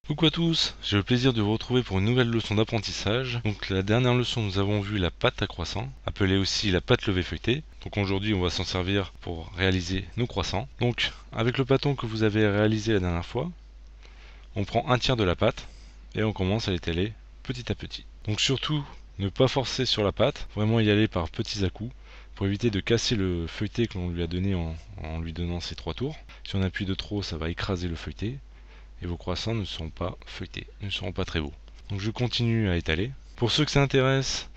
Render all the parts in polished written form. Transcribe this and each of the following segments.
Coucou à tous, j'ai le plaisir de vous retrouver pour une nouvelle leçon d'apprentissage. Donc la dernière leçon, nous avons vu la pâte à croissant, appelée aussi la pâte levée feuilletée. Donc aujourd'hui on va s'en servir pour réaliser nos croissants. Donc avec le pâton que vous avez réalisé la dernière fois, on prend un tiers de la pâte et on commence à l'étaler petit à petit. Donc surtout, ne pas forcer sur la pâte, vraiment y aller par petits à-coups pour éviter de casser le feuilleté que l'on lui a donné en lui donnant ces 3 tours. Si on appuie de trop, ça va écraser le feuilleté. Et vos croissants ne seront pas feuilletés, ne seront pas très beaux. Donc je continue à étaler. Pour ceux que ça intéresse,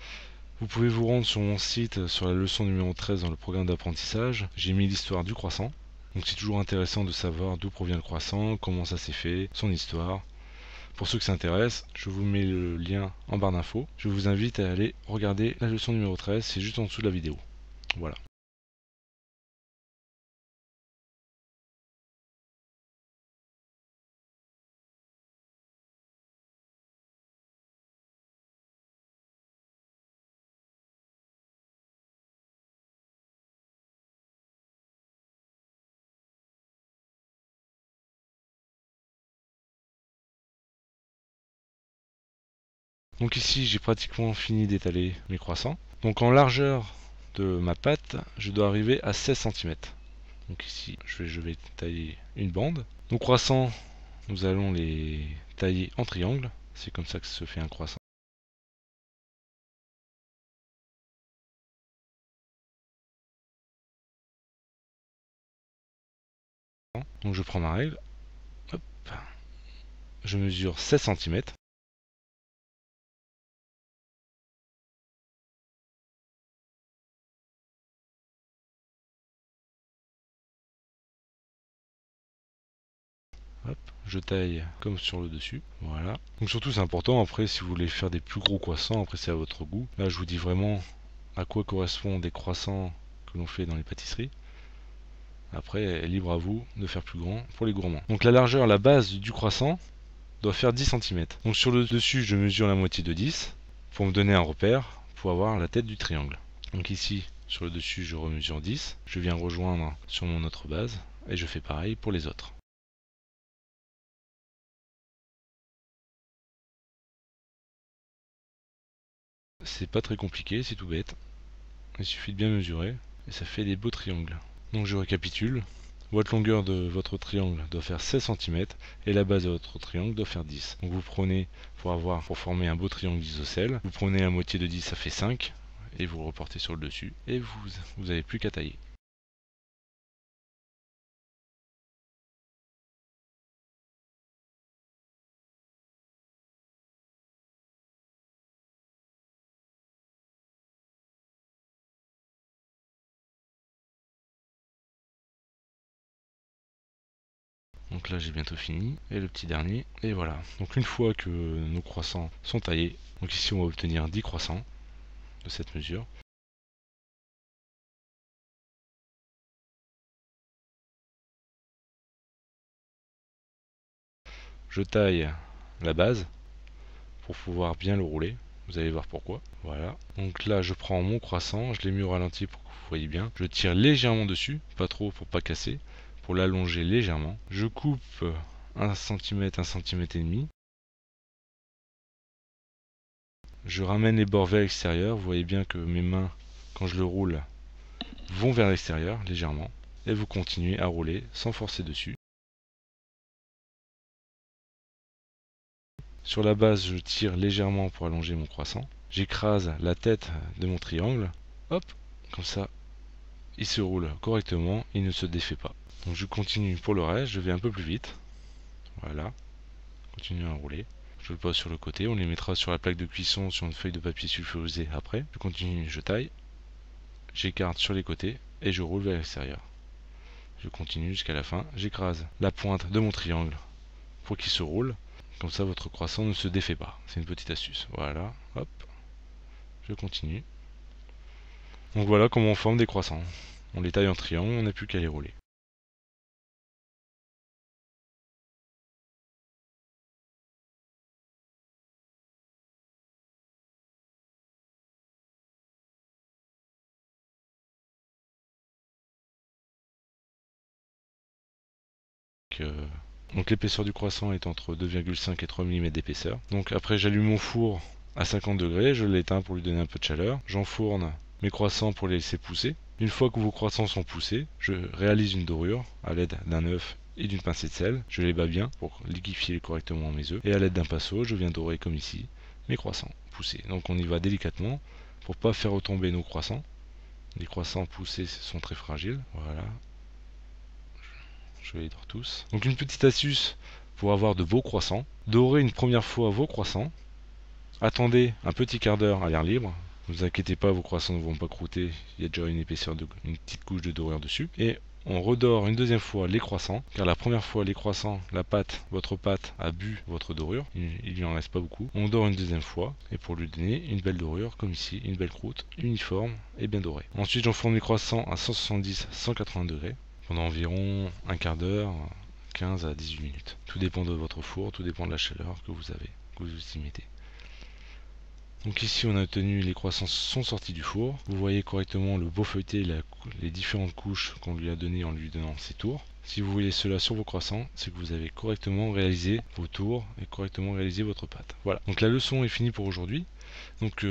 vous pouvez vous rendre sur mon site sur la leçon numéro 13 dans le programme d'apprentissage. J'ai mis l'histoire du croissant. Donc c'est toujours intéressant de savoir d'où provient le croissant, comment ça s'est fait, son histoire. Pour ceux que ça intéresse, je vous mets le lien en barre d'infos. Je vous invite à aller regarder la leçon numéro 13, c'est juste en dessous de la vidéo. Voilà. Donc ici j'ai pratiquement fini d'étaler mes croissants. Donc en largeur de ma pâte, je dois arriver à 16 cm. Donc ici je vais tailler une bande. Nos croissants, nous allons les tailler en triangle. C'est comme ça que se fait un croissant. Donc je prends ma règle. Hop. Je mesure 16 cm. Hop, je taille comme sur le dessus, voilà. Donc surtout c'est important, après si vous voulez faire des plus gros croissants, après c'est à votre goût. Là je vous dis vraiment à quoi correspondent des croissants que l'on fait dans les pâtisseries. Après libre à vous de faire plus grand pour les gourmands. Donc la largeur, la base du croissant doit faire 10 cm. Donc sur le dessus je mesure la moitié de 10 pour me donner un repère pour avoir la tête du triangle. Donc ici sur le dessus je remesure 10, je viens rejoindre sur mon autre base et je fais pareil pour les autres. C'est pas très compliqué, c'est tout bête. Il suffit de bien mesurer et ça fait des beaux triangles. Donc je récapitule. Votre longueur de votre triangle doit faire 16 cm et la base de votre triangle doit faire 10. Donc vous prenez pour former un beau triangle isocèle, vous prenez la moitié de 10, ça fait 5 et vous le reportez sur le dessus et vous n'avez plus qu'à tailler. Donc là j'ai bientôt fini, et le petit dernier, et voilà. Donc une fois que nos croissants sont taillés, donc ici on va obtenir 10 croissants de cette mesure. Je taille la base pour pouvoir bien le rouler, vous allez voir pourquoi. Voilà, donc là je prends mon croissant, je l'ai mis au ralenti pour que vous voyez bien. Je tire légèrement dessus, pas trop pour pas casser, pour l'allonger légèrement. Je coupe 1 cm, 1 cm et demi. Je ramène les bords vers l'extérieur, vous voyez bien que mes mains, quand je le roule, vont vers l'extérieur légèrement. Et vous continuez à rouler sans forcer dessus. Sur la base, je tire légèrement pour allonger mon croissant. J'écrase la tête de mon triangle. Hop, comme ça, il se roule correctement, il ne se défait pas. Donc je continue pour le reste, je vais un peu plus vite. Voilà, continue à rouler. Je le pose sur le côté, on les mettra sur la plaque de cuisson sur une feuille de papier sulfurisé après. Je continue, je taille, j'écarte sur les côtés et je roule vers l'extérieur. Je continue jusqu'à la fin, j'écrase la pointe de mon triangle pour qu'il se roule. Comme ça votre croissant ne se défait pas. C'est une petite astuce. Voilà, hop, je continue. Donc voilà comment on forme des croissants. On les taille en triangle, on n'a plus qu'à les rouler. avec donc l'épaisseur du croissant est entre 2,5 et 3 mm d'épaisseur. Donc après j'allume mon four à 50 degrés, je l'éteins pour lui donner un peu de chaleur. J'enfourne mes croissants pour les laisser pousser. Une fois que vos croissants sont poussés, je réalise une dorure à l'aide d'un œuf et d'une pincée de sel. Je les bats bien pour liquéfier correctement mes œufs. Et à l'aide d'un pinceau, je viens dorer comme ici mes croissants poussés. Donc on y va délicatement pour pas faire retomber nos croissants. Les croissants poussés sont très fragiles. Voilà. Je les dore tous. Donc une petite astuce pour avoir de beaux croissants. Dorez une première fois vos croissants. Attendez un petit quart d'heure à l'air libre. Ne vous inquiétez pas, vos croissants ne vont pas croûter. Il y a déjà une épaisseur une petite couche de dorure dessus. Et on redore une deuxième fois les croissants, car la première fois les croissants, votre pâte a bu votre dorure, il lui en reste pas beaucoup. On dore une deuxième fois, et pour lui donner une belle dorure, comme ici, une belle croûte, uniforme et bien dorée. Ensuite j'enfourne mes croissants à 170-180 degrés, pendant environ un quart d'heure, 15 à 18 minutes. Tout dépend de votre four, tout dépend de la chaleur que vous avez, que vous y mettez. Donc ici on a obtenu, les croissants sont sortis du four. Vous voyez correctement le beau feuilleté et les différentes couches qu'on lui a donné en lui donnant ses tours. Si vous voulez cela sur vos croissants, c'est que vous avez correctement réalisé vos tours et correctement réalisé votre pâte. Voilà, donc la leçon est finie pour aujourd'hui. Donc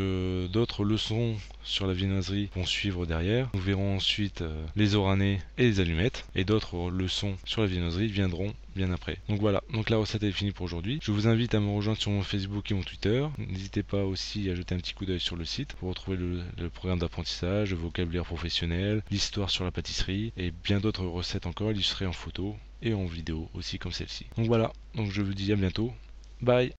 d'autres leçons sur la viennoiserie vont suivre derrière. Nous verrons ensuite les oranais et les allumettes. Et d'autres leçons sur la viennoiserie viendront bien après. Donc voilà, donc la recette est finie pour aujourd'hui. Je vous invite à me rejoindre sur mon Facebook et mon Twitter. N'hésitez pas aussi à jeter un petit coup d'œil sur le site pour retrouver le programme d'apprentissage, le vocabulaire professionnel, l'histoire sur la pâtisserie et bien d'autres recettes encore illustrées en photo et en vidéo aussi comme celle-ci. Donc voilà, donc je vous dis à bientôt. Bye!